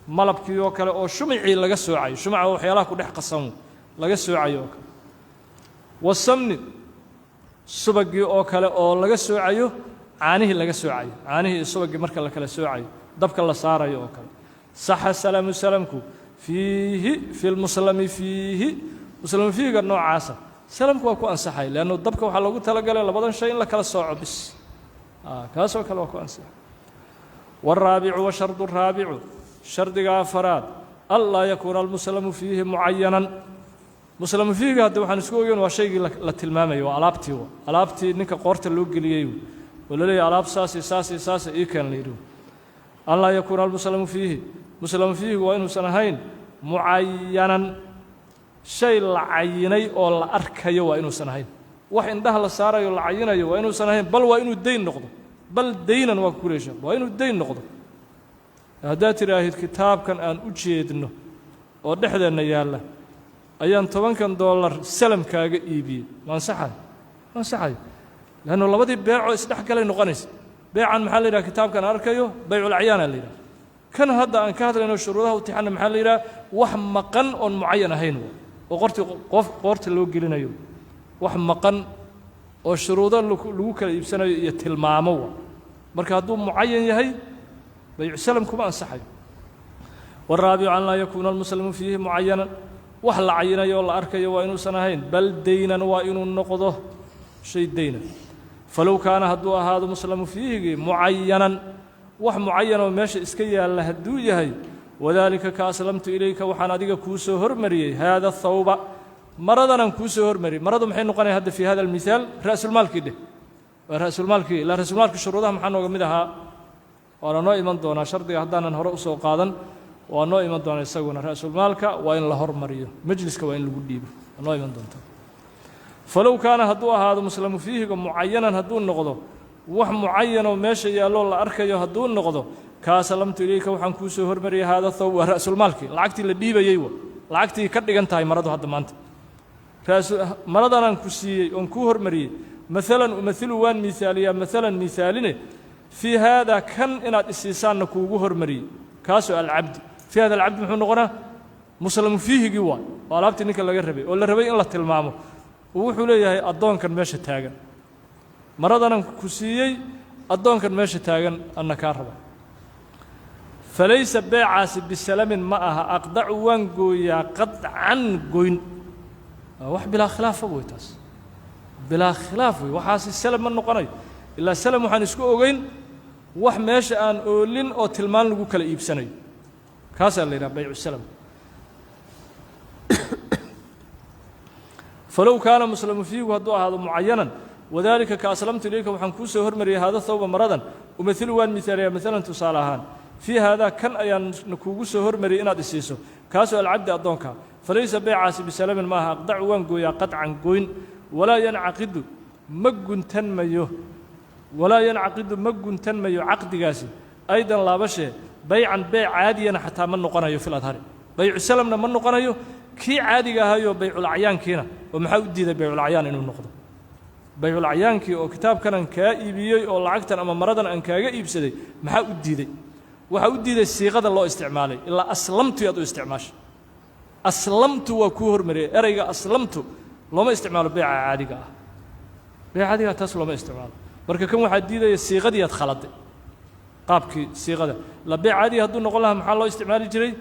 malabkii oo kale oo shumicii laga soocayo shumaca waxyaalaha ku dhex qasan laga soocayo oo kale wasamni subagii oo kale oo laga soocayo caanihii laga soocayo caanihii iyo subagii marka la kala soocayo dabka la saarayo oo kale saxa salamu salamku fiihi fi lmuslami fiihi muslamu fiihiga noocaasa salamku waa ku ansaxay leannu dabka waxaa loogu talagalay labadan shay in la kala sooco bis kaasoo kale waa ku ansaxay والرابع وشرط الرابع شرط أفراد ألا يكون المسلم فيه معينا مسلم فيه هذا وحن سكوين وشيء للتلمامي وألابتي نك قرت اللوج ليو ولا لي ألاب ساسي إيه كان ليرو ألا يكون المسلم فيه وإنه سنهين معينا شيء العيني أو الأركي وإنه سنهين وحين ده السارة العيني وإنه سنهين بل وإنه الدين نقضه بل دينا وكوريشا وإنه الدين نقضه هذا تراهي الكتاب كان أن أجيدنه ودحدا نياله أيام $10 سلم كاجا إيبي ما انصحي لأنه الله بدي بيعه استحق له نقنس بيع عن محل إلى كتاب كان أركيه بيع العيان اللي كان هذا أن كاتل إنه شروطه وتحنا محل إلى وحمقن أن معين هينه وقرت اللي قلنا يوم وحمقن والشروطه لو كلا يبسنا يتلماموا مركا هذو معين يهي بيع سلمكم أنصحي والرابع أن لا يكون المسلم فيه معينا وحل عينا يولا أركي وإنه سنهين بل دينا وإنه نقضه شيء دينا فلو كان هدو هذا مسلم فيه معينا وح معين وماشي اسكيا الله هدو يهي وذلك كأسلمت إليك وحناديك كوسو هرمري هذا الثوب مرضنا كوسو هرمري مرض محين نقني هذا في هذا المثال رأس المال كده رأس المال كي لا رأس المال كشروطها محنو قمدها وأنا نوع من دون شرط هدانا نهرق سوقادا ونوع من دون يسوون رأس المال وإن له هرمري مجلس وإن له قديب نوع من دون فلو كان هدو هذا مسلم فيه معينا هدو النقضه وح معين وماشي يا الله أركي هدو النقضه كاسلمت إليك وحن كوسو هرمري هذا الثوب رأس المال لعقتي اللي ييوه lacagtii ka dhigan tahay maradu hadda maanta maradan ku siiyay on ku hormariyay مثلا ومثل وان مثاليه مثلا مثالين في هذا كان ان الاسيسان كوغو هرمري كاسو العبد في هذا العبد محو نقنا مسلم فيه جوا ولابتي نيك laga rabay oo la rabay in la tilmaamo wuxuu leeyahay adoonkan meesha taagan maradan ku siiyay adoonkan meesha taagan anna ka raba فليس بيعاس بسلام معها أقدع وانقويا قطعا قوين وح بلا خلاف أبويتاس بلا خلاف وحاس السلام من نقني إلا السلام وحنسكو أوغين وح ماشي أن أولين أو تلمان لقو كلا إيبساني كاسا اللي بيع السلام فلو كان مسلم فيه وهدو هذا معينا وذلك كأسلمت إليك وحنكوسه هرمري هذا الثوب مرضا ومثل وان مثالية مثلا تصالحان في هذا كان أيان نكوجس هرمري إن أدسيسه كاسو العبد أدونك فليس بيعاس بسلام maaha أقدع waan gooyaa قطعا gooyn ولا ينعقد ma guntanmayo ولا ينعقد ma guntanmayo caqdigaasi أيضا laabashee baycan beyc caadiyana xataa ma noqonayo في الأdhari baycu salamna ma noqonayo kii caadiga ahayo bayculacyaankiina oo maxaa u diiday bayculacyaan inuu noqdo bayculacayaankii oo kitaabkan aan kaa iibiyey oo lacagtan ama maradan aan kaaga iibsaday maxaa u diiday waxa u diiday siiqada loo isticmaalay ilaa aslamtu yaad u isticmaashay aslamtu waa kuu hormariyey erayga aslamtu looma isticmaalo beyca caadiga ah beyca caadiga taas looma isticmaalo marka kan waxaa diidaya siiqadii aad khaladay qaabkii siiqada la beyc caadiga hadduu noqon lahaa maxaa loo isticmaali jiray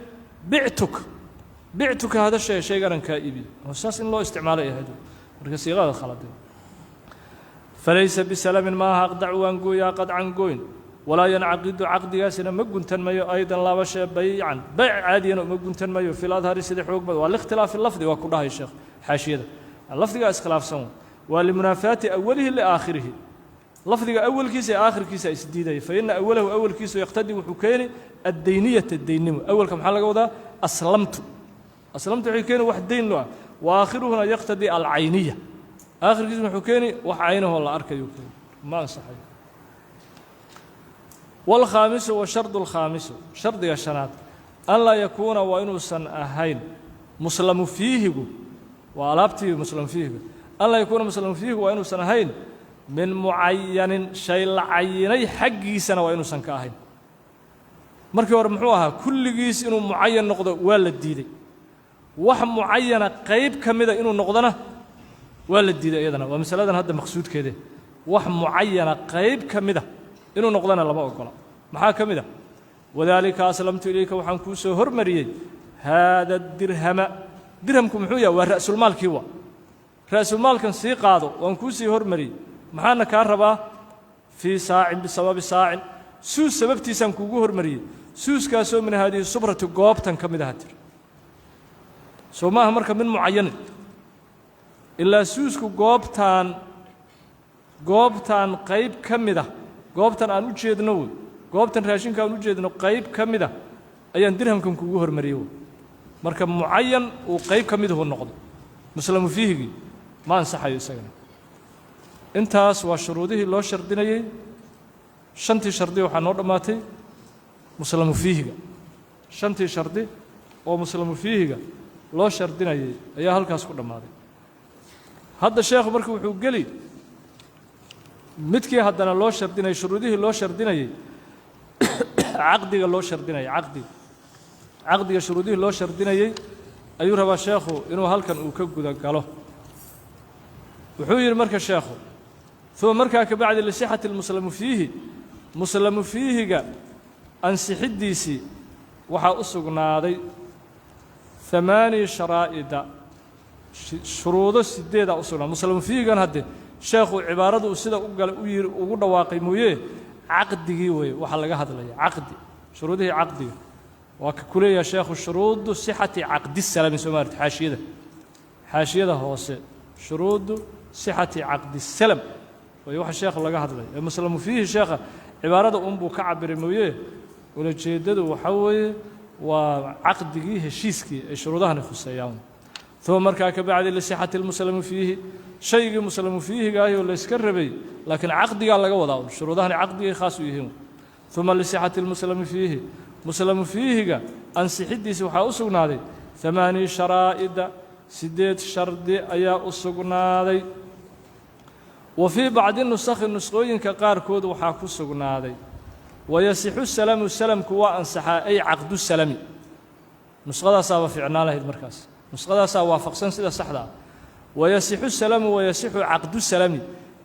bictuka hada shay shayganan kaa iibiyey oo saas in loo isticmaalay ahayd marka siiqada khaladay فليس بسلام maaha أقدع waan gooyaa قطعا gooyn ولا ينعقد caqdigaasina ma guntan mayo أيضا laabashee baycan bayc caadiyana uma guntan mayo في الأdhari sida xoog badan waa لاkhtilaaف اللفظi waa ku dhahay sheekh xaashiyada lafdigaa iskhilaafsan waa limunaafaati أwalihi لآakhirihi lafdiga awalkiisa ee aakhirkiisa isdiidaya فإن أwalahu awalkiisu yaqtadi wuxuu keeni الdayniyata daynimo awalka maxaa laga wadaa aslamtu waxay keeni wax dayn lo ah وآakhiruhuna yaqtadi alcayniya آخرkiis wuxuu keeni wax caynahoo la arkayo keeni ma ansaxayo والخامس والشرط الخامس شرطiga شhanaad أن laa yakuuna waa inuusan ahayn musلم فيihigu waa alaabtii musلم فيihiga أن laa yakuuna musلم فيihigu waa inuusan ahayn min mucayanin shay la cayinay xaggiisana waa inuusan ka ahayn markii hore muxuu ahaa kulligiis inuu mucayan noqdo waa la diiday wax mucayana qayb ka mida inuu noqdona waa la diiday iyadana waa masaladan hadda maqsuudkeede wax mucayana qayb ka mida inuu noqdana lama ogola maxaa ka mid ah wadaalika aslamtu ilayka waxaan kuu soo hormariyey haada dirhama dirhamku muxuu yahay waa ra'sulmaalkii waa ra'sulmaalkan sii qaado waan kuu sii hormariyey maxaana kaa rabaa fii saacin bisababi saacin suus sababtiisaan kuugu hormariyey suuskaasoo min haadihi subrati goobtan ka mid aha tir soo maaha marka min mucayanin ilaa suusku goobtaan qayb ka mid ah goobtan aan u jeedno wey goobtan raashinka aan u jeedno qayb ka mid ah ayaan dirhamkan kuugu hormariyey wey marka mucayan uu qayb ka midahu noqdo muslamu fiihigii ma ansaxayo isagana intaas waa shuruudihii loo shardinayey shantii shardi waxaa noo dhammaatay muslamu fiihiga shantii shardi oo muslamu fiihiga loo shardinayey ayaa halkaas ku dhammaaday hadda sheekhu marka wuxuu geli midkii haddana loo shardinayay shuruudihii loo shardinayey caqdiga loo shardinayay caqdiga shuruudihii loo shardinayey ayuu rabaa sheekhu inuu halkan uu ka guda galo wuxuu yidhi marka sheekhu uma markaa ka bacdi lisixati lmuslamu fiihi muslamu fiihiga ansixiddiisii waxaa u sugnaaday ثamaani sharaa'ida shuruudo sideedaa u sugnaaday muslamu fiihigan hadde sheekhu cibaaradu sida u galay u yiri ugu dhawaaqay mooyee caqdigii weeye waxaa laga hadlaya caqdi shuruudihii caqdiga waa ka ku leeyahay sheekhu shuruudu sixati caqdi salami soo maarta xaashiyada hoose shuruudu sixati caqdi salam way waxa sheekhu laga hadlay ee muslamu fiihi sheekha cibaarada buu ka cabiray mooyee ulajeedadu waxa weeye waa caqdigii heshiiskii ay shuruudahani khuseeyaan ثم markaa ka bacdi lisixati lmuslamu fiihi shaygii muslamu fiihigaayoo la yska rabay laakiin caqdigaa laga wadaa shuruudahani caqdigay khaas u yihiin ثuma lisixati lmuslami fiihi muslamu fiihiga ansixiddiisi waxaa u sugnaaday ثamaani sharaa'ida sideed shardi ayaa u sugnaaday wa fii bacdi nusakhi nusqooyinka qaarkood waxaa ku sugnaaday wayasixu salamu salamku waa ansaxaa ay caqdu salami nusqadaasaaba fiicnaan lahayd markaas nusqadaasaa waafaqsan sida saxda ah wayasixu salamu wayasixu caqdu salami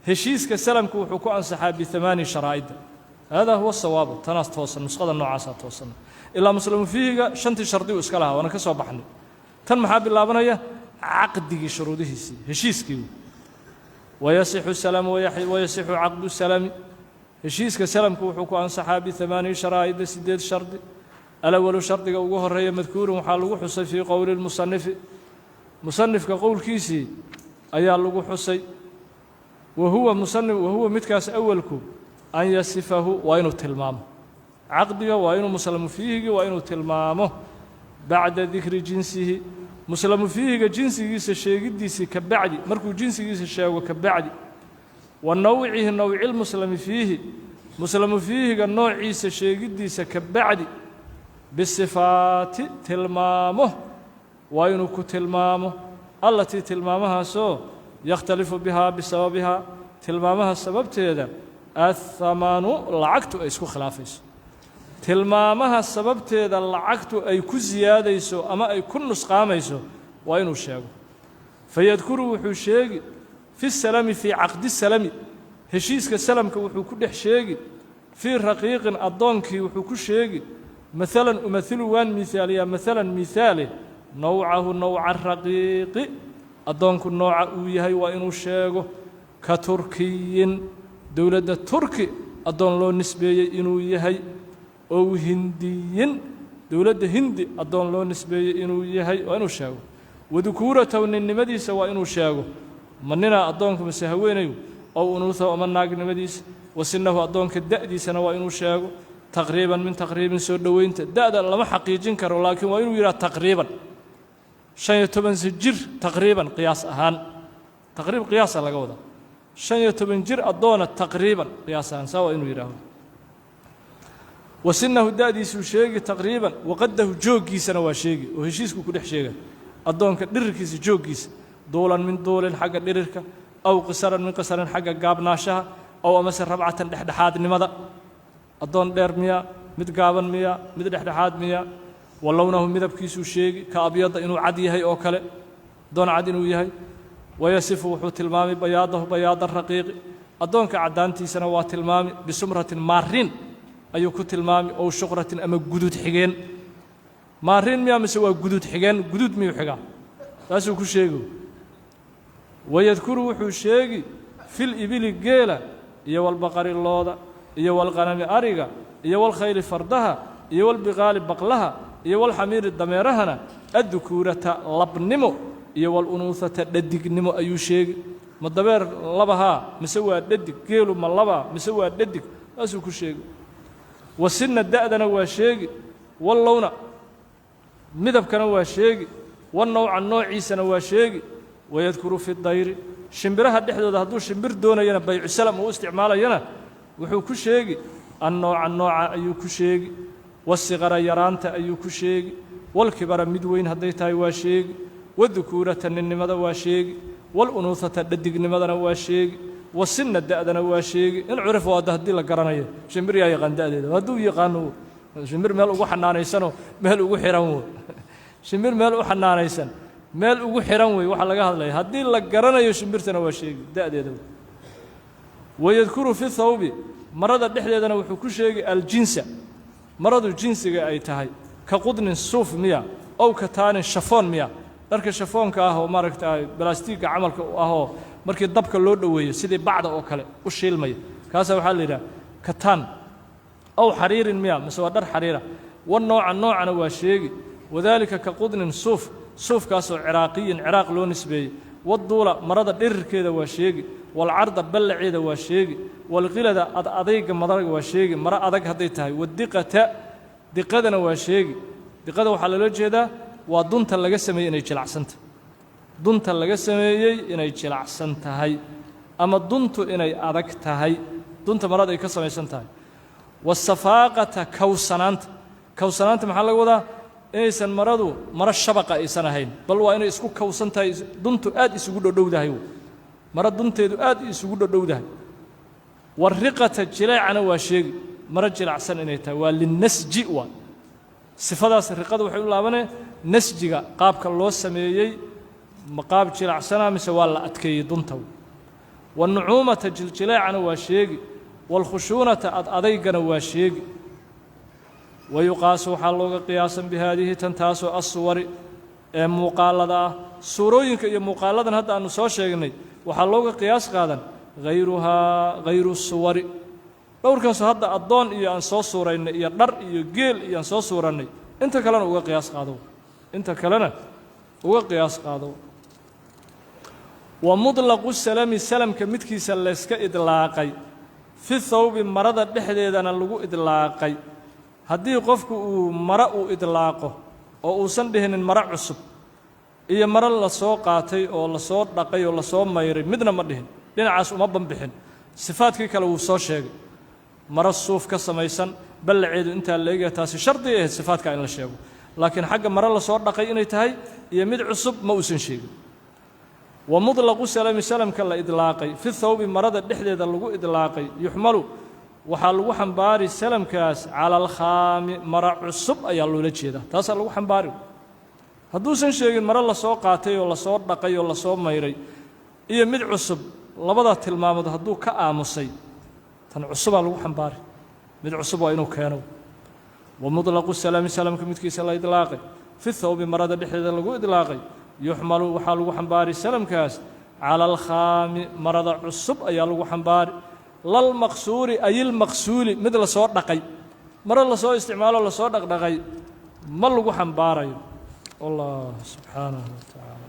heshiiska salamku wuxuu ku ansaxaa biثamaani sharaa'ida hada huwa sawaabu tanaas toosan nusqada noocaasaa toosan ilaa muslamu fiihiga shantii shardi uu iska lahaa waana ka soo baxnay tan maxaa bilaabanaya caqdigii shuruudihiisii heshiiskii wayasixu salamu wayasixu caqdu salami heshiiska salamku wuxuu ku ansaxaa biثamaani sharaa'ida sideed shardi alawalu shardiga ugu horeeya madkuurun waxaa lagu xusay fii qowli lmusanifi musanifka qowlkiisii ayaa lagu xusay wahuwa midkaas awalku an yasifahu waa inuu tilmaamo caqdiga waa inuu muslamu fiihigii waa inuu tilmaamo bacda dikri jinsihi muslamu fiihiga jinsigiisa sheegidiisa ka bacdi markuu jinsigiisa sheego ka bacdi wa nawcihi nawcil muslimi fiihi muslamu fiihiga noociisa sheegidiisa ka bacdi bisifaati tilmaamo waa inuu ku tilmaamo allatii tilmaamahaasoo yakhtalifu bihaa bisababihaa tilmaamaha sababteeda athamanu lacagtu ay isku khilaafayso tilmaamaha sababteeda lacagtu ay ku siyaadayso ama ay ku nusqaamayso waa inuu sheego fayadkuru wuxuu sheegi fi salami fii caqdi salami heshiiska salamka wuxuu ku dhex sheegi fii raqiiqin addoonkii wuxuu ku sheegi maalan umahilu waan miaaliyaa maalan mihaale nawcahu nawca raqiiqi addoonku nooca uu yahay waa inuu sheego ka turkiyin dowladda turki addoon loo nisbeeyey inuu yahay ow hindiyin dowladda hindi addoon loo nisbeeyey inuu yahay waa inuu sheego wadukuuratahu ninnimadiisa waa inuu sheego ma ninaa addoonku mase haweenayu ow unuuhahu ama naagnimadiisa wasinahu addoonka da'diisana waa inuu sheego taqriiban min taqriibin soo dhoweynta da'da lama xaqiijin karo laakiin waa inuu yidhaha taqriiban 15 jir taqriiban qiyaas ahaan taqriib qiyaasa laga wadaa 15 jir addoona taqriiban qiyaas ahaan saa waa inuu yidhaaho wasinahu da'diisuu sheegi taqriiban waqadahu jooggiisana waa sheegi oo heshiisku ku dhex sheega addoonka dhirirkiisa jooggiisa duulan min duulin xagga dhirirka aw qisaran min qisarin xagga gaabnaashaha aw amase rabcatan dhexdhexaadnimada addoon dheer miyaa mid gaaban miyaa mid dhexdhexaad miyaa walownahu midabkiisuu sheegi ka abyada inuu cad yahay oo kale addoon cad inuu yahay wayasifu wuxuu tilmaamay bayaadahu bayaada raqiiqi addoonka caddaantiisana waa tilmaami bisumratin maarin ayuu ku tilmaami ow shuqratin ama guduud xigeen maarin miyaa mise waa guduud xigeen guduud miyuu xigaa taasuu ku sheegi wayadkuru wuxuu sheegi fil ibili geela iyo walbaqari looda iyo walqanami ariga iyo walkhayli fardaha iyo walbiqaali baqlaha iyo walxamiiri dameerahana addukuurata labnimo iyo walunuuhata dhadignimo ayuu sheegi ma dabeer labahaa mise waa dhadig geelu ma labaa mise waa dhadig taasuu ku sheegi wasinna da'dana waa sheegi wallowna midabkana waa sheegi wannawca noociisana waa sheegi wayadkuru fi dayri shimbiraha dhexdooda hadduu shimbir doonayana baycu salam uu isticmaalayana wuxuu ku sheegi annooca nooca ayuu ku sheegi wasiqara yaraanta ayuu ku sheegi walkibara mid weyn hadday tahay waa sheegi wadukuurata ninnimada waa sheegi walunuuhata dhadignimadana waa sheegi wasinna da'dana waa sheegi in curif waada haddii la garanayo shimbir yaa yaqaan da'deeda hadduu yaqaano shimbir meel ugu xanaanaysanoo meel ugu xihan wey shimbir meel u xanaanaysan meel ugu xihan wey waxaa laga hadlaya haddii la garanayo shimbirtana waa sheegi da'deeda wayadkuru fi thawbi marada dhexdeedana wuxuu ku sheegi aljinsa maradu jinsiga ay tahay ka qudnin suuf miya ow ka taanin shafoon miya dharka shafoonka ah oo maaragtay balaastiigga camalka u ahoo markii dabka loo dhoweeyo sidii bacda oo kale u shiilmaya kaasaa waxaa la yidhaha kataan ow xariirin miya mise waa dhar xariira wanooca noocana waa sheegi wadaalika ka qudnin suuf suufkaasoo ciraaqiyin ciraaq loo nisbeeyey waduula marada dhirirkeeda waa sheegi walcarda ballaceeda waa sheegi walqilada adayga madaga waa sheegi maro adag hadday tahay wadiqata diqadana waa sheegi diqada waxaa loola jeedaa waa dunta laga sameeyey inay jilacsan tahay dunta laga sameeyey inay jilacsan tahay ama duntu inay adag tahay dunta marada ay ka samaysan tahay wasafaaqata kawsanaanta kawsanaanta maxaa laga wadaa inaysan maradu maro shabaqa aysan ahayn bal waa inay isku kawsan tahay duntu aad isugu dhodhowdahay maro dunteedu aad isugu dhodhowdahay wariqata jileecana waa sheegi maro jilacsan inay tahay waa linnasji waa sifadaas riqada waxay u laabanee nasjiga qaabka loo sameeyey qaab jilacsanaa mise waa la adkeeyey dunta wanucuumata jiljileecana waa sheegi walkhushuunata adaygana waa sheegi wayuqaasu waxaa looga qiyaasan bihaadihi tan taasoo assuwari ee muuqaalada ah suurooyinka iyo muuqaaladan hadda aanu soo sheegnay waxaa looga qiyaas qaadan hayruhaa hayru suwari dhowrkaasoo hadda addoon iyo aan soo suuraynay iyo dhar iyo geel iyo aan soo suurannay inta kalena uga qiyaas qaado inta kalena uga qiyaas qaado wa muطlaqu salami salamka midkiisa layska idlaaqay fi thawbi marada dhexdeedana lagu idlaaqay haddii qofku uu maro uu idlaaqo oo uusan dhihinin maro cusub iyo maro la soo qaatay oo la soo dhaqay oo la soo mayray midna ma dhihin dhinacaas uma banbixin sifaadkii kale wuu soo sheegay maro suuf ka samaysan ballaceedu intaa la eegaya taasi shardi ahayd sifaadka in la sheego laakiin xagga maro la soo dhaqay inay tahay iyo mid cusub ma uusan sheegin wa mutlaqu salami salamka la idlaaqay fi thawbi marada dhexdeeda lagu idlaaqay yuxmalu waxaa lagu xambaari salamkaas cala alkhaami mara cusub ayaa loola jeedaa taasaa lagu xambaari hadduusan sheegin maro la soo qaatay oo la soo dhaqay oo la soo mayray iyo mid cusub labada tilmaamood hadduu ka aamusay tan cusubaa lagu xambaari mid cusub waa inuu keeno wa mutlaqu salami salamka midkiisa la idlaaqay fi thawbi marada dhexdeeda lagu idlaaqay yuxmalu waxaa lagu xambaari salamkaas cala alkhaami marada cusub ayaa lagu xambaari lalmaqsuuri ayilmaqsuuli mid la soo dhaqay maro la soo isticmaalo la soo dhaqdhaqay ma lagu xambaarayo والله سبحانه وتعالى